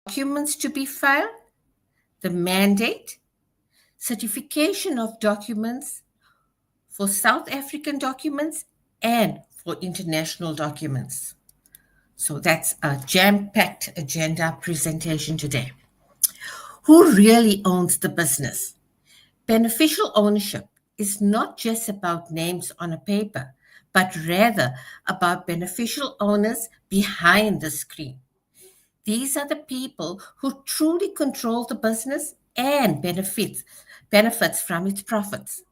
documents to be filed, the mandate, certification of documents for South African documents and for international documents. So that's a jam-packed agenda presentation today. Who really owns the business? Beneficial ownership is not just about names on a paper, but rather about beneficial owners behind the screen. These are the people who truly control the business and benefits from its profits.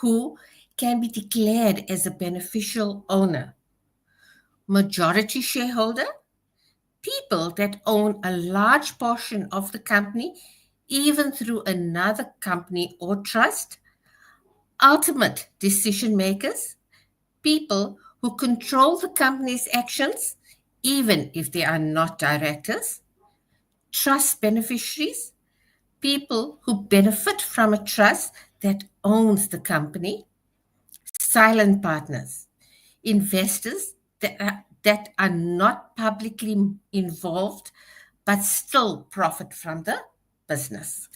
Who can be declared as a beneficial owner? Majority shareholder, people that own a large portion of the company, even through another company or trust. Ultimate decision makers, people who control the company's actions, even if they are not directors. Trust beneficiaries, people who benefit from a trust that owns the company. Silent partners, investors that are not publicly involved but still profit from the business.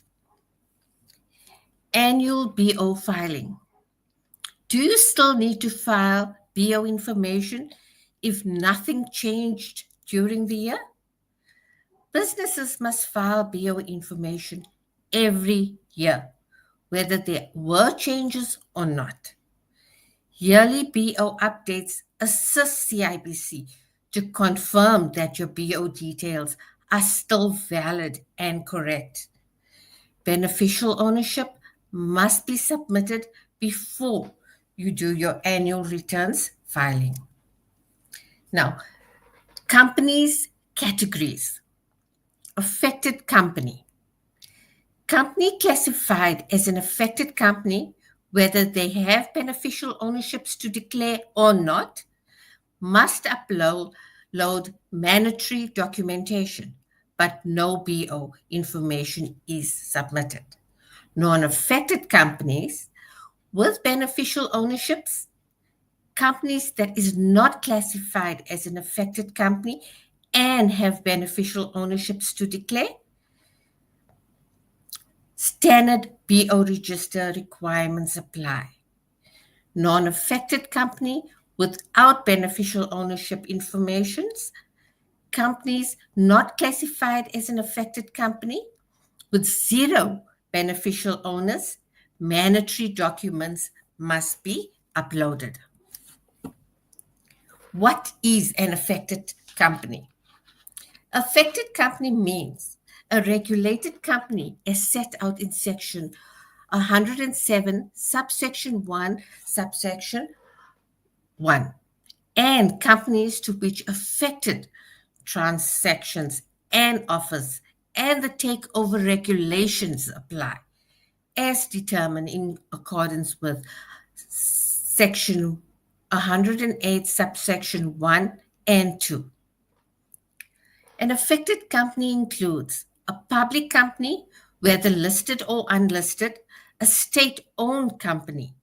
Annual BO filing. Do you still need to file BO information if nothing changed during the year? Businesses must file BO information every year, whether there were changes or not. Yearly BO updates assist CIBC to confirm that your BO details are still valid and correct. Beneficial ownership must be submitted before you do your annual returns filing. Now, companies categories. Affected company. Company classified as an affected company, whether they have beneficial ownerships to declare or not, must upload mandatory documentation, but no BO information is submitted. Non-affected companies with beneficial ownerships, companies that is not classified as an affected company and have beneficial ownerships to declare, standard BO register requirements apply. Non-affected company without beneficial ownership informations, companies not classified as an affected company with zero beneficial owners, mandatory documents must be uploaded. What is an affected company? Affected company means a regulated company as set out in section 107, subsection 1, subsection 1, and companies to which affected transactions and offers and the takeover regulations apply, as determined in accordance with section 108, subsection 1 and 2. An affected company includes a public company, whether listed or unlisted, a state-owned company,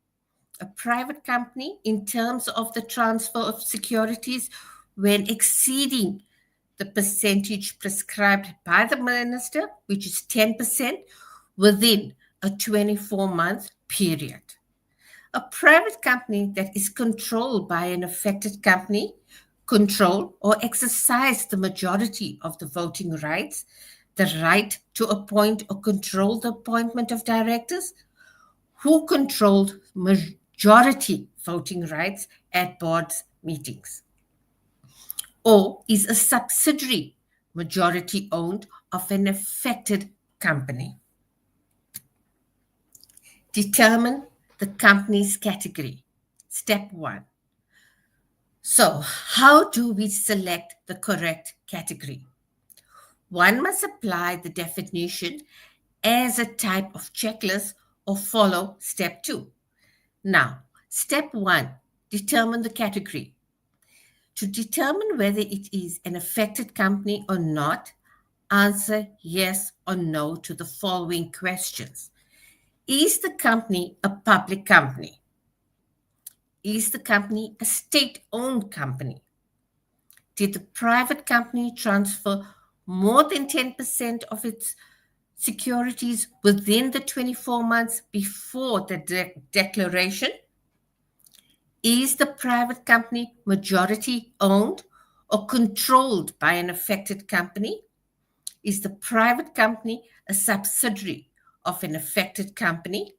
a private company in terms of the transfer of securities when exceeding the percentage prescribed by the minister, which is 10%, within a 24-month period. A private company that is controlled by an affected company, control or exercise the majority of the voting rights, the right to appoint or control the appointment of directors, who controlled majority voting rights at boards meetings, or is a subsidiary majority owned of an affected company. Determine the company's category. Step 1. So, how do we select the correct category? One must apply the definition as a type of checklist or follow step 2. Now, step 1, determine the category. To determine whether it is an affected company or not, answer yes or no to the following questions. Is the company a public company? Is the company a state-owned company? Did the private company transfer more than 10% of its securities within the 24 months before the declaration? Is the private company majority owned or controlled by an affected company? Is the private company a subsidiary of an affected company?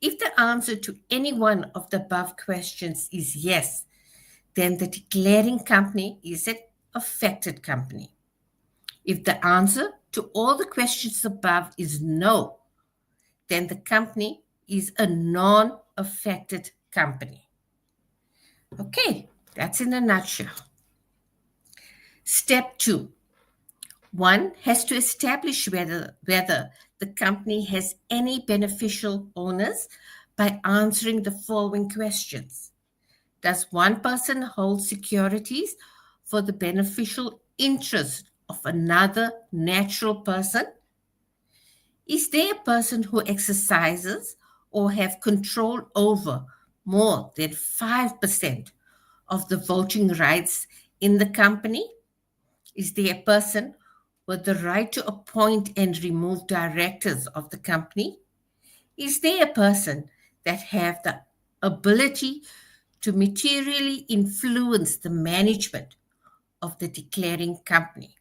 If the answer to any one of the above questions is yes, then the declaring company is an affected company. If the answer to all the questions above is no, then the company is a non-affected company. Okay, that's in a nutshell. Step 2. One has to establish whether the company has any beneficial owners by answering the following questions. Does one person hold securities for the beneficial interest of another natural person? Is there a person who exercises or have control over more than 5% of the voting rights in the company? Is there a person with the right to appoint and remove directors of the company? Is there a person that have the ability to materially influence the management of the declaring company?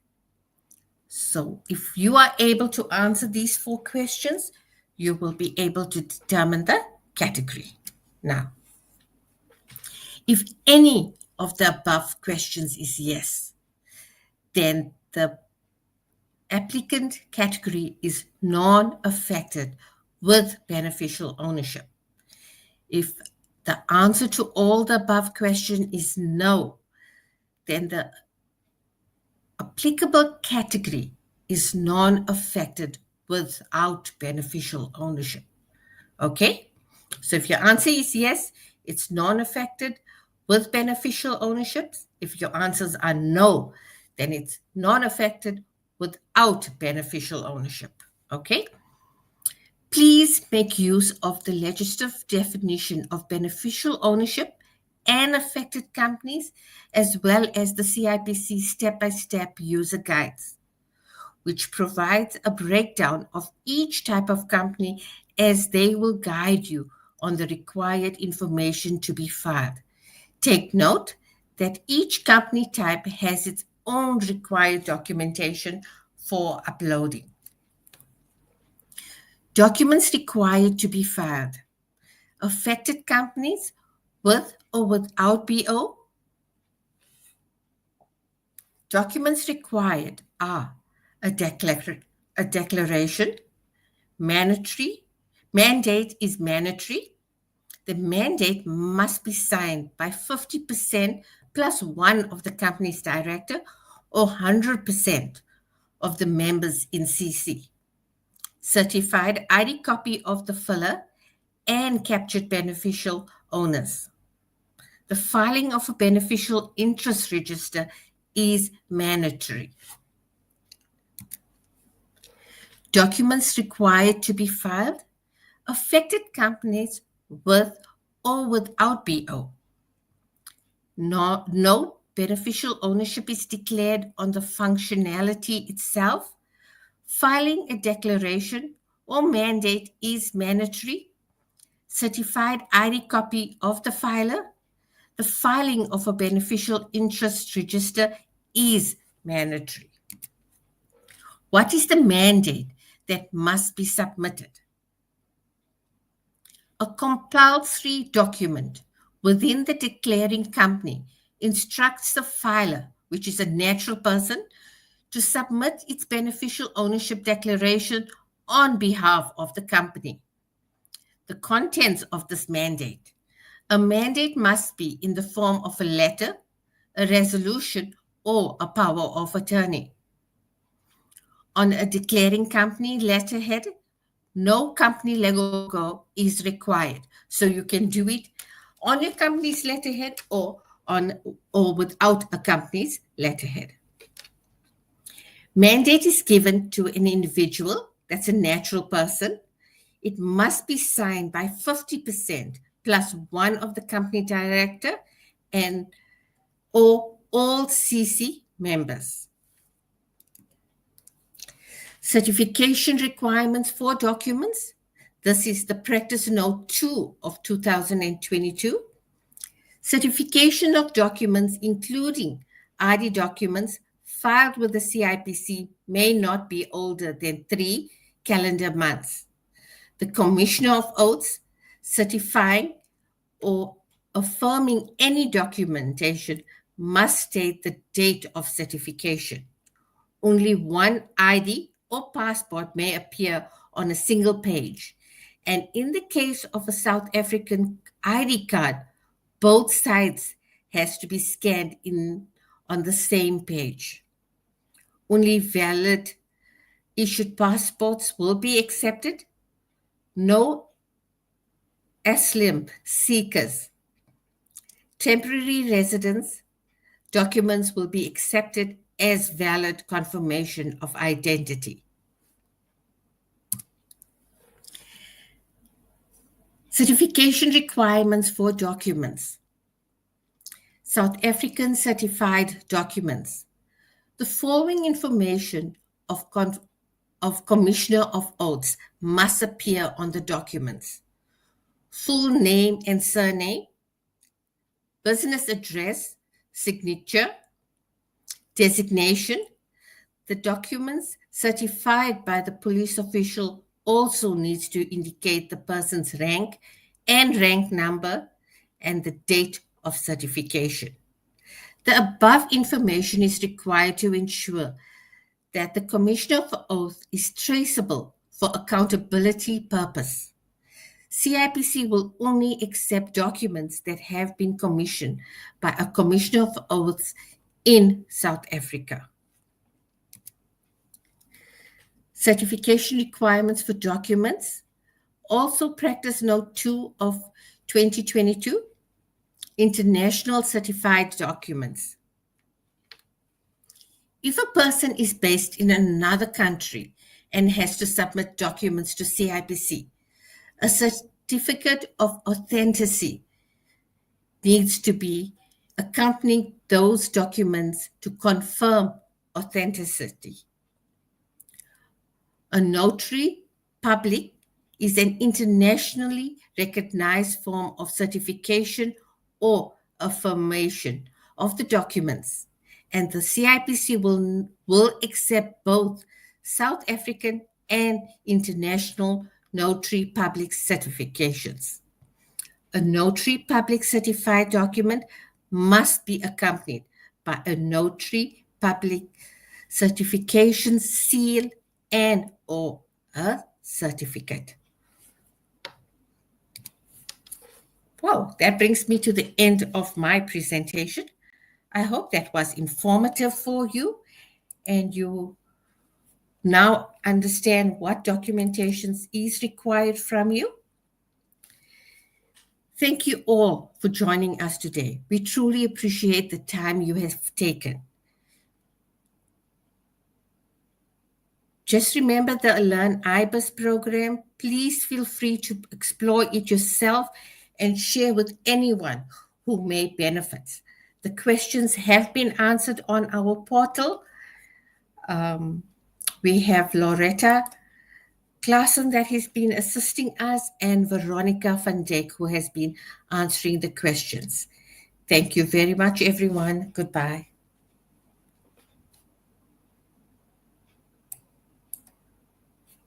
So if you are able to answer these 4 questions, you will be able to determine the category. Now, if any of the above questions is yes, then the applicant category is non-affected with beneficial ownership. If the answer to all the above question is no, then the applicable category is non-affected without beneficial ownership. Okay? So if your answer is yes, it's non-affected with beneficial ownership. If your answers are no, then it's non-affected without beneficial ownership. Okay? Please make use of the legislative definition of beneficial ownership and affected companies, as well as the CIPC step-by-step user guides, which provides a breakdown of each type of company as they will guide you on the required information to be filed. Take note that each company type has its own required documentation for uploading. Documents required to be filed. Affected companies with or without BO. Documents required are a declaration, mandate is mandatory. The mandate must be signed by 50% plus one of the company's director or 100% of the members in CC. Certified ID copy of the filler and captured beneficial owners. The filing of a beneficial interest register is mandatory. Documents required to be filed. Affected companies with or without BO. No beneficial ownership is declared on the functionality itself. Filing a declaration or mandate is mandatory. Certified ID copy of the filer. The filing of a beneficial interest register is mandatory. What is the mandate that must be submitted? A compulsory document within the declaring company instructs the filer, which is a natural person, to submit its beneficial ownership declaration on behalf of the company. The contents of this mandate. A mandate must be in the form of a letter, a resolution, or a power of attorney. On a declaring company letterhead, no company logo is required. So you can do it on your company's letterhead or without a company's letterhead. Mandate is given to an individual, that's a natural person. It must be signed by 50% plus one of the company director or all CC members. Certification requirements for documents. This is the Practice Note 2 of 2022. Certification of documents, including ID documents filed with the CIPC, may not be older than 3 calendar months. The Commissioner of Oaths certifying or affirming any documentation must state the date of certification. Only one ID or passport may appear on a single page. And in the case of a South African ID card, both sides has to be scanned in on the same page. Only valid issued passports will be accepted. No asylum seekers, temporary residents, documents will be accepted as valid confirmation of identity. Certification requirements for documents. South African certified documents. The following information of Commissioner of Oaths must appear on the documents: full name and surname, business address, signature, designation. The documents certified by the police official also needs to indicate the person's rank and rank number and the date of certification. The above information is required to ensure that the Commissioner of Oath is traceable for accountability purpose. CIPC will only accept documents that have been commissioned by a Commissioner of Oaths in South Africa. Certification requirements for documents. Also Practice Note 2 of 2022, international certified documents. If a person is based in another country and has to submit documents to CIPC, a certificate of authenticity needs to be accompanying those documents to confirm authenticity. A notary public is an internationally recognized form of certification or affirmation of the documents, and the CIPC will accept both South African and international notary public certifications. A notary public certified document must be accompanied by a notary public certification seal and or a certificate. Well, that brings me to the end of my presentation. I hope that was informative for you and you now understand what documentations is required from you. Thank you all for joining us today. We truly appreciate the time you have taken. Just remember the Learn IBIS program. Please feel free to explore it yourself and share with anyone who may benefit. The questions have been answered on our portal. We have Loretta Klassen that has been assisting us and Veronica van Dijk who has been answering the questions. Thank you very much, everyone. Goodbye.